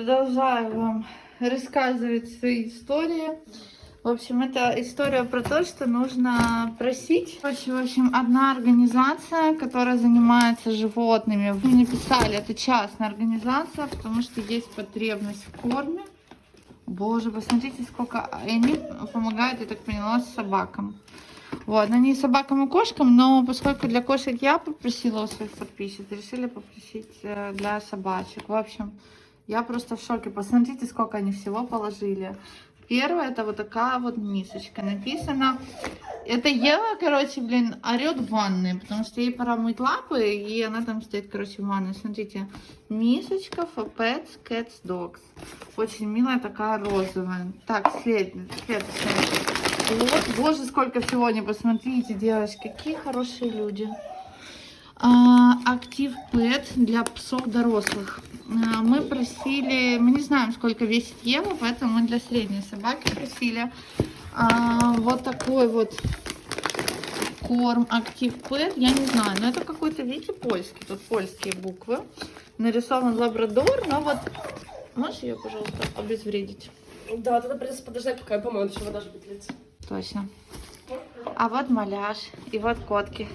продолжаю вам рассказывать свои истории. В общем, это история про то, что нужно просить. В общем, одна организация, которая занимается животными, вы мне писали, это частная организация, потому что есть потребность в корме. Боже, посмотрите, сколько... И они помогают, я так поняла, собакам. Вот, но не собакам и кошкам, но поскольку для кошек я попросила у своих подписчиков, решили попросить для собачек. В общем, я просто в шоке. Посмотрите, сколько они всего положили. Первое, это вот такая вот мисочка. Написано, это Ева, короче, блин, орет в ванной, потому что ей пора мыть лапы, и она там стоит, короче, в ванной. Смотрите, мисочка for pets, cats, dogs. Очень милая такая, розовая. Так, следующая. Вот, боже, сколько всего, не посмотрите, девочки, какие хорошие люди. Актив Pet для псов дорослых. Мы просили, мы не знаем, сколько весит Ева, поэтому мы для средней собаки просили вот такой вот корм Актив Pet. Я не знаю, но это какой-то, видите, польский, тут польские буквы. Нарисован лабрадор, но вот, можешь ее, пожалуйста, обезвредить? Да, тогда придется подождать, пока я помою, чтобы вода же будет литься. Точно. А вот маляж и вот котки.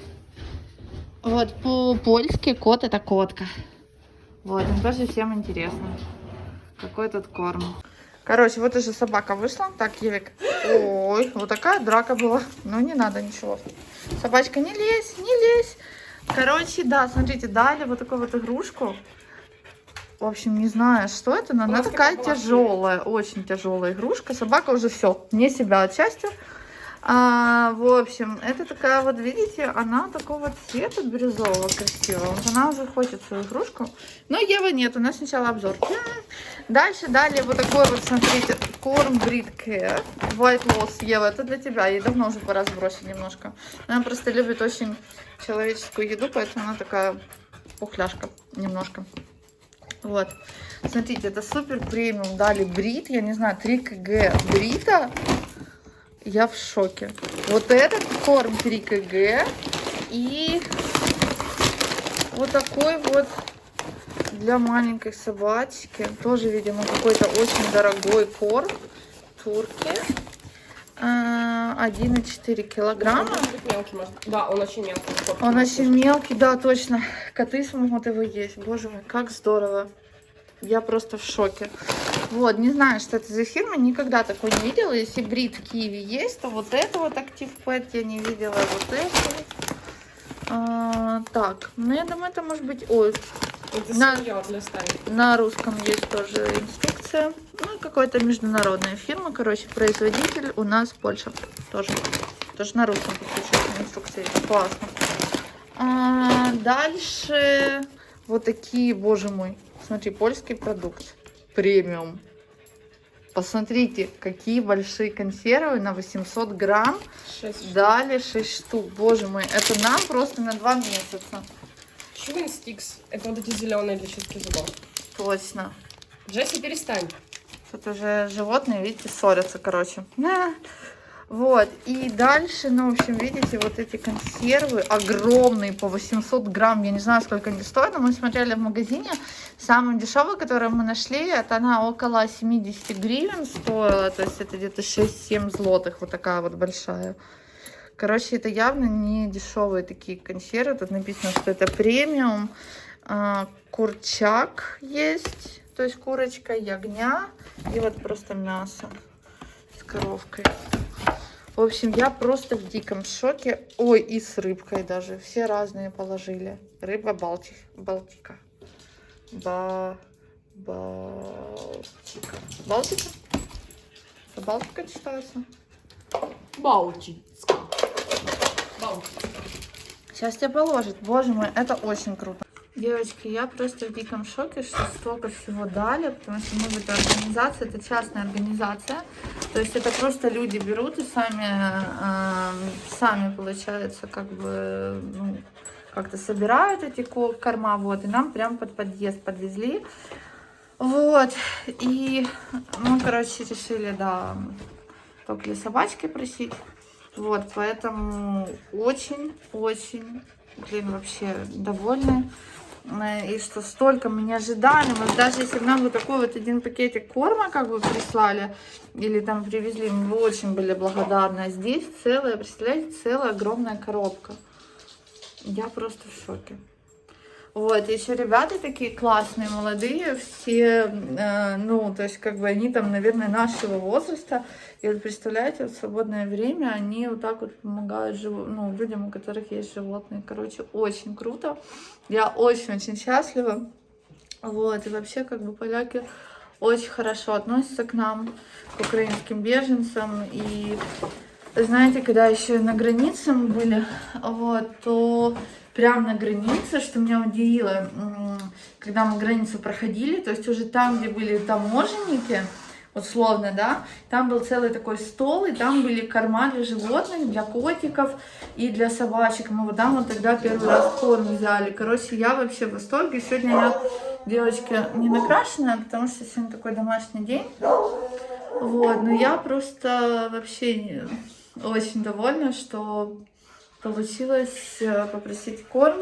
Вот по-польски кот это котка. Вот, им тоже всем интересно, какой тут корм. Короче, вот уже собака вышла. Так, Евик. Ой, вот такая драка была. Ну, не надо ничего. Собачка, не лезь, не лезь. Короче, да, смотрите, дали вот такую вот игрушку. В общем, не знаю, что это, но она такая тяжелая, очень тяжелая игрушка. Собака уже все, не себя от счастья. В общем, это такая вот, видите, она такого цвета бирюзового красивого. Вот она уже хочет свою игрушку. Но Евы нет, у нас сначала обзор. Дальше дали вот такой вот, смотрите, корм Breed Care. White Loss, Ева, это для тебя. Ей давно уже пора сбросить немножко. Она просто любит очень человеческую еду, поэтому она такая пухляшка немножко. Вот, смотрите, это супер премиум. Дали брит, я не знаю, 3 кг брита. Я в шоке. Вот этот корм 3 кг. И вот такой вот для маленькой собачки. Тоже, видимо, какой-то очень дорогой корм. Турки. 1,4 килограмма. Мелкий, может. Да, он очень мелкий. Он очень мелкий, да, точно. Коты смогут его есть. Боже мой, как здорово. Я просто в шоке. Вот, не знаю, что это за фирма, никогда такой не видела. Если брит в Киеве есть, то вот это вот Актив Pet я не видела, вот это. Так, ну я думаю, это может быть... Ой, на русском есть тоже инструкция. Ну, какая-то международная фирма, короче, производитель у нас Польша. Тоже на русском подключена инструкция. Классно. Дальше вот такие, боже мой. Смотри, польский продукт. Премиум. Посмотрите, какие большие консервы на 800 грамм. 6 дали 6 штук. Боже мой, это нам просто на 2 месяца. Chewing Sticks. Это вот эти зеленые для чистки зубов. Точно. Джесси, перестань. Тут уже животные, видите, ссорятся, короче. Вот, и дальше, ну, в общем, видите, вот эти консервы огромные, по 800 грамм, я не знаю, сколько они стоят, но мы смотрели в магазине, самый дешевый, который мы нашли, это она около 70 гривен стоила, то есть это где-то 6-7 злотых, вот такая вот большая. Короче, это явно не дешевые такие консервы, тут написано, что это премиум, курчак есть, то есть курочка, ягня, и вот просто мясо с коровкой. В общем, я просто в диком шоке. Ой, и с рыбкой даже. Все разные положили. Рыба Балтика. Балтика? Это Балтика читается? Балтика. Сейчас тебе положат. Боже мой, это очень круто. Девочки, я просто в диком шоке, что столько всего дали, потому что мы в этой организации, это частная организация, то есть это просто люди берут и сами получается, как бы, ну, как-то собирают эти корма, вот, и нам прям под подъезд подвезли, вот, и мы, короче, решили, да, только для собачки просить, вот, поэтому очень, блин, вообще довольны. И что столько мы не ожидали. Вот даже если бы нам вот такой вот один пакетик корма как бы прислали или там привезли, мы бы очень были благодарны. А здесь целая, представляете, целая огромная коробка. Я просто в шоке. Вот, еще ребята такие классные, молодые, все, ну, то есть, как бы они там, наверное, нашего возраста. И вот представляете, вот в свободное время они вот так вот помогают ну, людям, у которых есть животные. Короче, очень круто. Я очень-очень счастлива. Вот, и вообще, как бы, поляки очень хорошо относятся к нам, к украинским беженцам. И знаете, когда еще на границе мы были, вот, то прямо на границе, что меня удивило, когда мы границу проходили, то есть уже там, где были таможенники, условно, да, там был целый такой стол, и там были корма для животных, для котиков и для собачек. Мы вот там вот тогда первый раз корм взяли. Короче, я вообще в восторге. Сегодня я, девочки, не накрашенная, потому что сегодня такой домашний день. Вот, но я просто вообще очень довольна, что получилось попросить корм.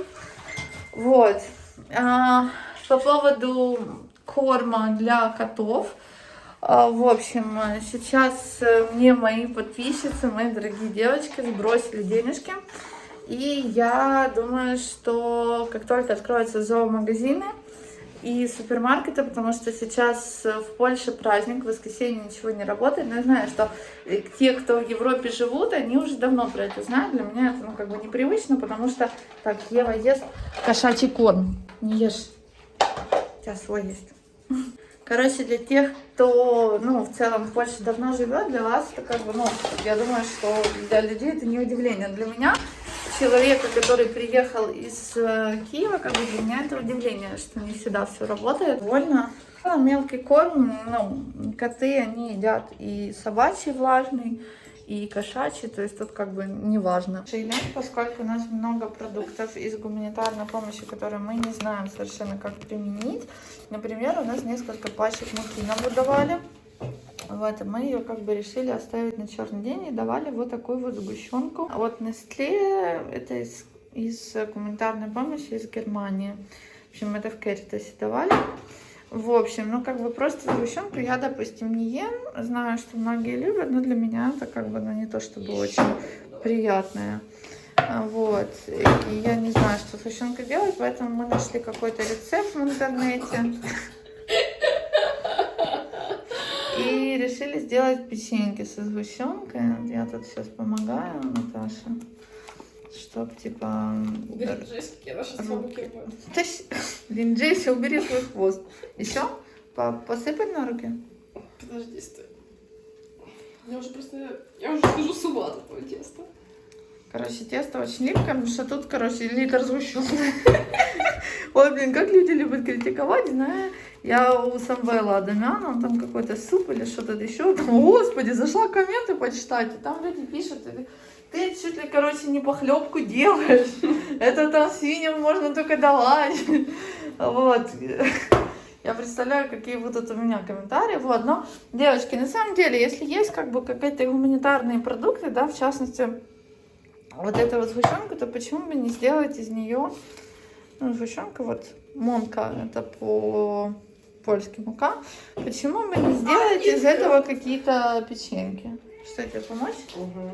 Вот. По поводу корма для котов. В общем, сейчас мне мои подписчицы, мои дорогие девочки, сбросили денежки. И я думаю, что как только откроются зоомагазины и супермаркеты, потому что сейчас в Польше праздник, в воскресенье ничего не работает. Но я знаю, что те, кто в Европе живут, они уже давно про это знают. Для меня это, ну, как бы непривычно, потому что... Так, Ева ест кошачий корм. Не ешь. У тебя свой есть. Короче, для тех, кто, ну, в целом в Польше давно живет, для вас это как бы, ну, я думаю, что для людей это не удивление. Для меня, человека, который приехал из Киева, как бы для меня это удивление, что не всегда все работает. Довольно мелкий корм, ну, коты, они едят и собачий влажный, и кошачий, то есть тут как бы не важно. Поскольку у нас много продуктов из гуманитарной помощи, которые мы не знаем совершенно как применить. Например, у нас несколько пачек муки нам выдавали. Вот, и мы ее как бы решили оставить на черный день и давали вот такую вот сгущенку. Вот Nestlé, это из гуманитарной помощи из Германии. В общем, это в Кэритасе давали. В общем, ну как бы просто сгущенку я, допустим, не ем. Знаю, что многие любят, но для меня это как бы, ну, не то чтобы очень приятное. Вот. И я не знаю, что сгущенка делать, поэтому мы нашли какой-то рецепт в интернете. И решили сделать печеньки со сгущенкой. Я тут сейчас помогаю Наташе. Чтоб, типа... Убери Джессики, я наши руки. Блин, Джесси, убери свой хвост. Еще? Посыпать на руки? Подожди, стой. Я уже схожу с ума от этого теста. Короче, тесто очень липкое, потому что тут, короче, литр сгущенки. Ой, блин, как люди любят критиковать, знаю. Я у Самвела Адамяна, он там какой-то суп или что-то еще. Там, господи, зашла комменты почитать, и там люди пишут... Ты чуть ли, короче, не похлебку делаешь. Это там свиньям можно только давать. Вот. Я представляю, какие будут у меня комментарии. Вот. Но, девочки, на самом деле, если есть как бы какие-то гуманитарные продукты, да, в частности, вот эта вот сгущенка, то почему бы не сделать из нее, ну, сгущенка, вот, монка, это по-польски мука. Почему бы не сделать из этого какие-то печеньки? Что, тебе помочь? Угу.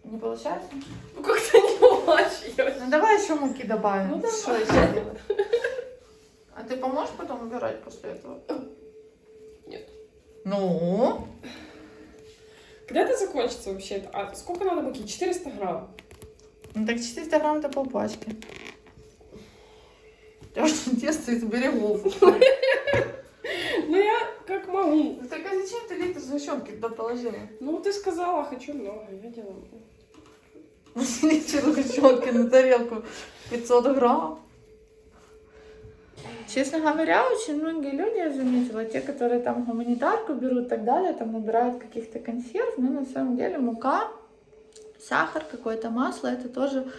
Не получается? Ну как-то не очень. Ну давай еще муки добавим. Ну, давай. Что еще делать? А ты поможешь потом убирать после этого? Нет. Ну? Когда это закончится вообще? А сколько надо муки? 400 грамм. Ну так 400 грамм это полпачки. Я что тесто из берегов. Ну я как могу. Так а зачем ты литр сгущенки туда положила? Ну ты сказала, хочу много, я делаю. Литр сгущенки на тарелку 500 грамм. Честно говоря, очень многие люди, я заметила, те, которые там гуманитарку берут и так далее, там набирают каких-то консерв, но на самом деле мука, сахар, какое-то масло, это тоже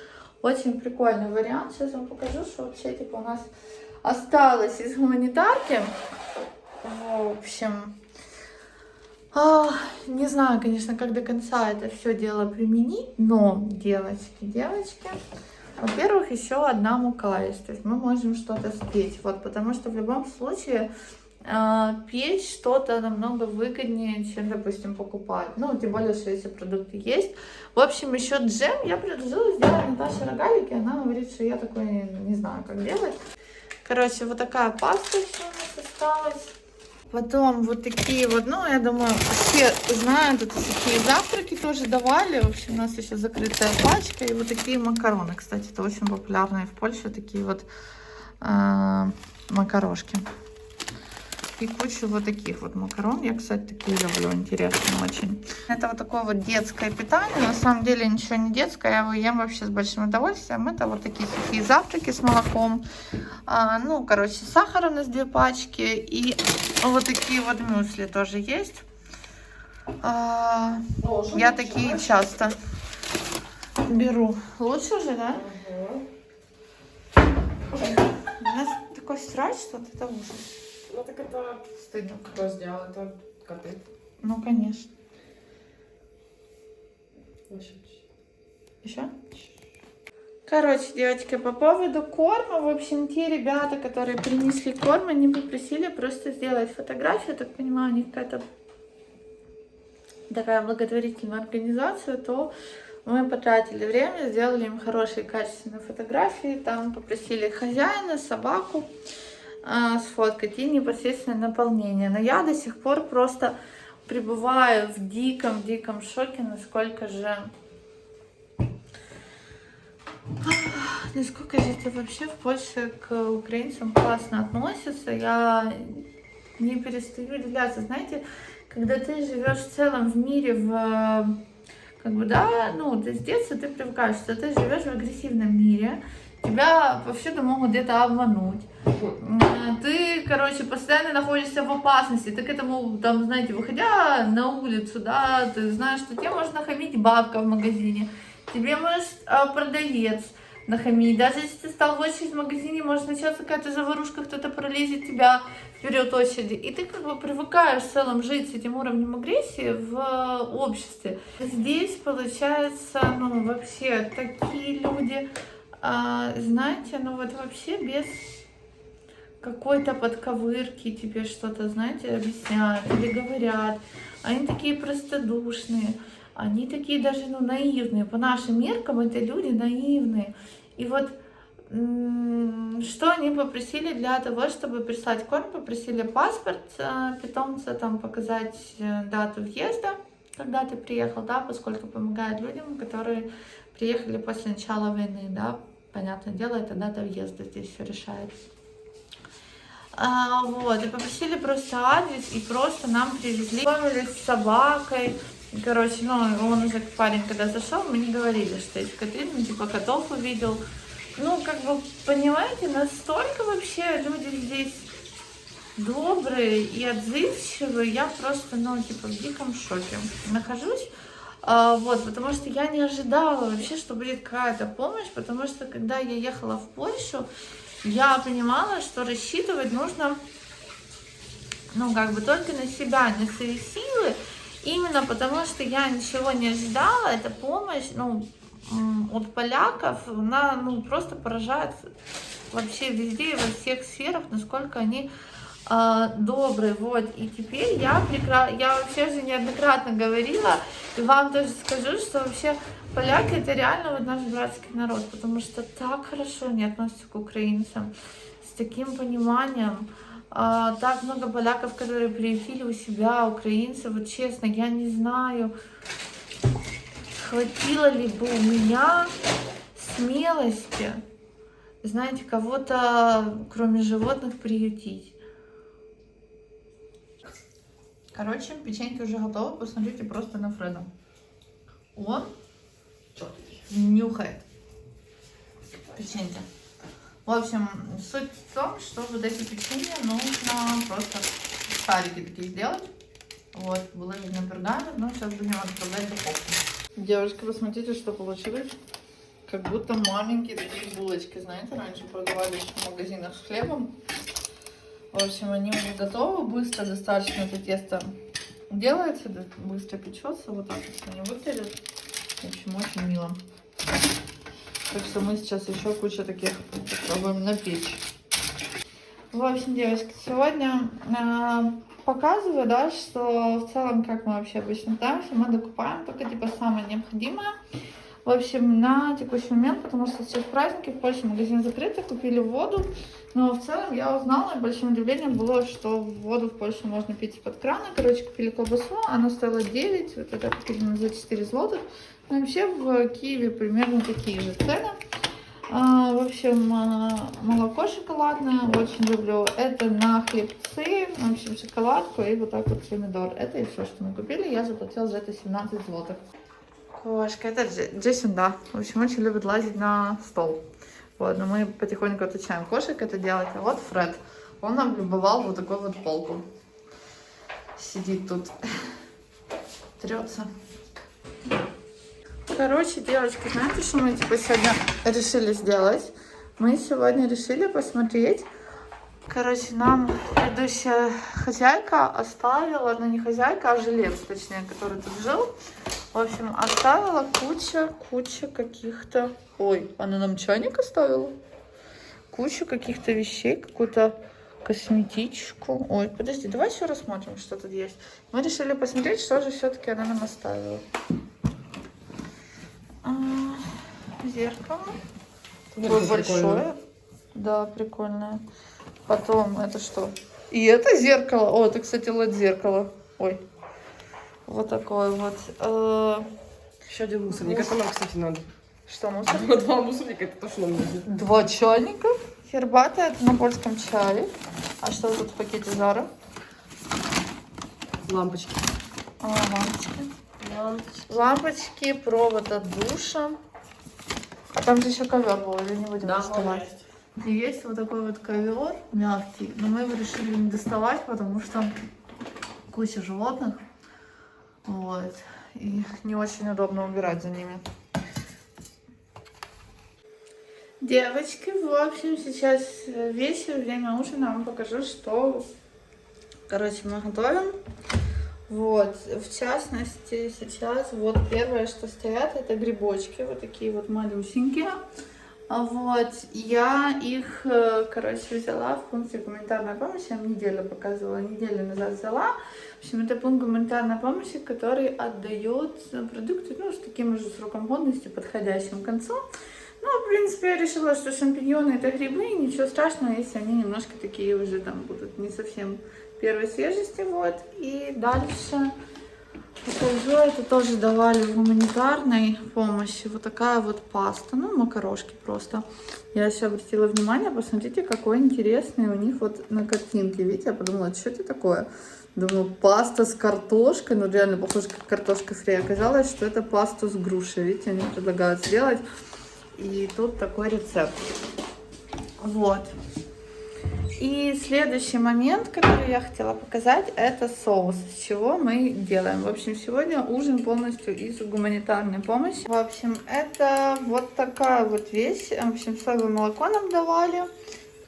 очень прикольный вариант. Сейчас вам покажу, что вообще типа у нас осталось из гуманитарки. В общем, не знаю, конечно, как до конца это все дело применить, но, девочки, Во-первых, еще одна мука есть, то есть мы можем что-то спечь, вот, потому что в любом случае печь что-то намного выгоднее, чем, допустим, покупать. Ну, тем более, что эти продукты есть. В общем, еще джем я предложила сделать Наташе рогалики. Она говорит, что я такое не знаю, как делать. Короче, вот такая паста еще у нас осталась. Потом вот такие вот, ну, я думаю, все знают, это такие завтраки тоже давали. В общем, у нас еще закрытая пачка. И вот такие макароны, кстати, это очень популярные в Польше, такие вот макарошки. И кучу вот таких вот макарон. Я, кстати, такие люблю, интересно очень. Это вот такое вот детское питание. На самом деле ничего не детское, я его ем вообще с большим удовольствием. Это вот такие сухие завтраки с молоком. Ну, короче, с сахаром у нас 2 пачки. И вот такие вот мюсли тоже есть. Я такие часто беру. Лучше уже, да? У нас такой срач, что это ужас. Ну так это Стыдно. кто сделал? Это коты. Ну, конечно. Еще? Короче, девочки, по поводу корма, в общем, те ребята, которые принесли корм, они попросили просто сделать фотографию, так понимаю, у них какая-то такая благотворительная организация, то мы потратили время, сделали им хорошие качественные фотографии, там попросили хозяина, собаку сфоткать и непосредственно наполнение. Но я до сих пор просто пребываю в диком шоке, насколько же это вообще в Польше к украинцам классно относятся. Я не перестаю удивляться. Знаете, когда ты живешь в целом в мире, как бы, да, ну, ты с детства ты привыкаешь, что ты живешь в агрессивном мире, тебя повсюду могут где-то обмануть. Ты, короче, постоянно находишься в опасности. Ты к этому, там, знаете, выходя на улицу, да, ты знаешь, что тебе может нахамить бабка в магазине, тебе может продавец нахамить. Даже если ты стал в очередь в магазине, может начаться какая-то заварушка, кто-то пролезет тебя вперед очереди. И ты как бы привыкаешь в целом жить с этим уровнем агрессии в обществе. Здесь, получается, ну, вообще такие люди, знаете, ну вот вообще без какой-то подковырки тебе что-то, знаете, объясняют или говорят. Они такие простодушные, они такие даже, ну, наивные. По нашим меркам это люди наивные. И вот что они попросили для того, чтобы прислать корм? Попросили паспорт питомца, там показать дату въезда, когда ты приехал, да, поскольку помогает людям, которые приехали после начала войны, да, понятное дело, это дата въезда здесь все решает. Вот, и попросили просто адрес, и просто нам привезли, познакомились с собакой. Короче, ну, он уже, парень, когда зашел, мы не говорили, что есть коты, ну, типа, котов увидел. Ну, как бы, понимаете, настолько вообще люди здесь добрые и отзывчивые, я просто, ну, типа, в диком шоке нахожусь. Вот, потому что я не ожидала вообще, что будет какая-то помощь, потому что, когда я ехала в Польшу, я понимала, что рассчитывать нужно, ну, как бы, только на себя, на свои силы, именно потому что я ничего не ожидала, эта помощь, ну, от поляков, она, ну, просто поражает вообще везде и во всех сферах, насколько они добрые, вот. И теперь я вообще же неоднократно говорила, и вам тоже скажу, что вообще поляки это реально вот наш братский народ, потому что так хорошо они относятся к украинцам, с таким пониманием. Так много поляков, которые приютили у себя украинцев, вот честно, я не знаю, хватило ли бы у меня смелости, знаете, кого-то, кроме животных, приютить. Короче, печеньки уже готовы, посмотрите просто на Фреда. Он нюхает печеньки. В общем, суть в том, что вот эти печенья нужно просто шарики такие сделать. Вот, выложить на пергамент, но сейчас будем отправлять в духовку. Девушки, посмотрите, что получилось. Как будто маленькие такие булочки, знаете, раньше продавались в магазинах с хлебом. В общем, они уже готовы, быстро достаточно это тесто делается, быстро печется. Вот так вот они выглядят. В общем, очень мило. Так что мы сейчас еще кучу таких попробуем напечь. В общем, девочки, сегодня показываю, да, что в целом, как мы вообще обычно пытаемся, мы докупаем только типа самое необходимое. В общем, на текущий момент, потому что сейчас праздники, в Польше магазин закрытый, купили воду. Но в целом я узнала, и большим удивлением было, что воду в Польше можно пить из-под крана. Короче, купили колбасу, она стоила 9, вот это купили за 4 злотых. Но вообще в Киеве примерно такие же цены. В общем, молоко шоколадное, очень люблю. Это на хлебцы, в общем, шоколадку и вот так вот помидор. Это и все, что мы купили. Я заплатила за это 17 злотых. Кошка, это Джейсон, да. В общем, очень любит лазить на стол. Вот, но мы потихоньку отучаем кошек это делать. А вот Фред, он облюбовал вот такую вот полку. Сидит тут, трется. Короче, девочки, знаете, что мы типа сегодня решили сделать? Мы сегодня решили посмотреть. Короче, нам предыдущая хозяйка оставила, ну не хозяйка, а жилец, точнее, который тут жил. В общем, оставила куча каких-то... Ой, она нам чайник оставила? Кучу каких-то вещей, какую-то косметичку. Ой, подожди, давай еще рассмотрим, что тут есть. Мы решили посмотреть, что же все-таки она нам оставила. Зеркало. Такое большое. Прикольное. Да, прикольное. Потом, это что? И это зеркало. О, это, кстати, LED-зеркало. Ой. Вот такой вот. Еще один мусорник. Это нам, кстати, надо. Что мусорник? Два мусорника, это то, что нам нужно. 2 чайника. Хербата, это на польском чае. А что тут в пакете Зара? Лампочки. Лампочки, провод от душа. А там же еще ковер был, или не будем доставать? И есть вот такой вот ковер мягкий, но мы его решили не доставать, потому что куча животных. Вот. И не очень удобно убирать за ними. Девочки, в общем, сейчас вечер, время ужина. Вам покажу, что, короче, мы готовим. Вот, в частности, сейчас вот первое, что стоят, это грибочки, вот такие вот малюсенькие. Вот, я их, короче, взяла в пункте гуманитарной помощи, я вам неделю показывала, неделю назад взяла. В общем, это пункт гуманитарной помощи, который отдает продукты, ну, с таким же сроком годности, подходящим к концу. Ну, в принципе, я решила, что шампиньоны это грибы, и ничего страшного, если они немножко такие уже там будут не совсем первой свежести, вот. И дальше покажу, это тоже давали в гуманитарной помощи, вот такая вот паста, ну, макарошки просто. Я еще обратила внимание, посмотрите, какой интересный у них вот на картинке, видите, я подумала, что это такое? Думаю, паста с картошкой, ну, реально похоже, как картошка фри. Оказалось, что это пасту с грушей, видите, они предлагают сделать. И тут такой рецепт. Вот. И следующий момент, который я хотела показать, это соус, с чего мы делаем. В общем, сегодня ужин полностью из гуманитарной помощи. В общем, это вот такая вот вещь. В общем, соевое молоко нам давали.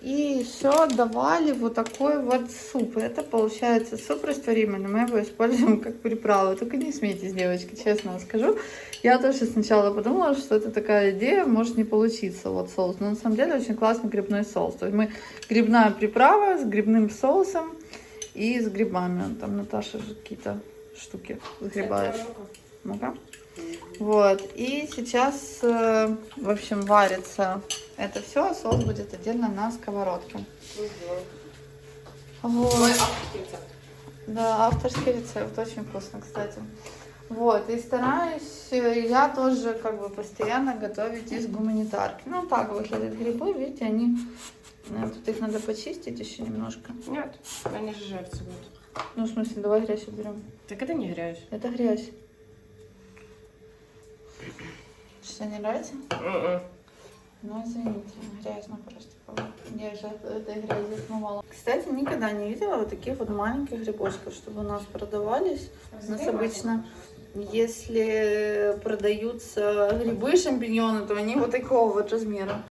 И еще давали вот такой вот суп. Это получается суп растворимый, но мы его используем как приправу. Только не смейтесь, девочки, честно вам скажу. Я тоже сначала подумала, что это такая идея, может не получиться, вот соус. Но на самом деле очень классный грибной соус. То есть мы грибная приправа с грибным соусом и с грибами. Там Наташа же какие-то штуки сгребает. Ну-ка. Вот, и сейчас, в общем, варится это все, а соус будет отдельно на сковородке. Вот. Авторский рецепт. Да, авторский рецепт, очень вкусно, кстати. Вот, и стараюсь я тоже как бы постоянно готовить из гуманитарки. Ну, так выглядят грибы, видите, они, тут их надо почистить еще немножко. Нет, они же жарятся будут. Ну, в смысле, давай грязь уберем. Так это не грязь. Это грязь. Что, не нравится? Ну, извините, грязно просто. Я же этой грязи смывала. Кстати, никогда не видела вот таких вот маленьких грибочков, чтобы у нас продавались. У нас обычно, если продаются грибы, шампиньоны, то они вот такого вот размера.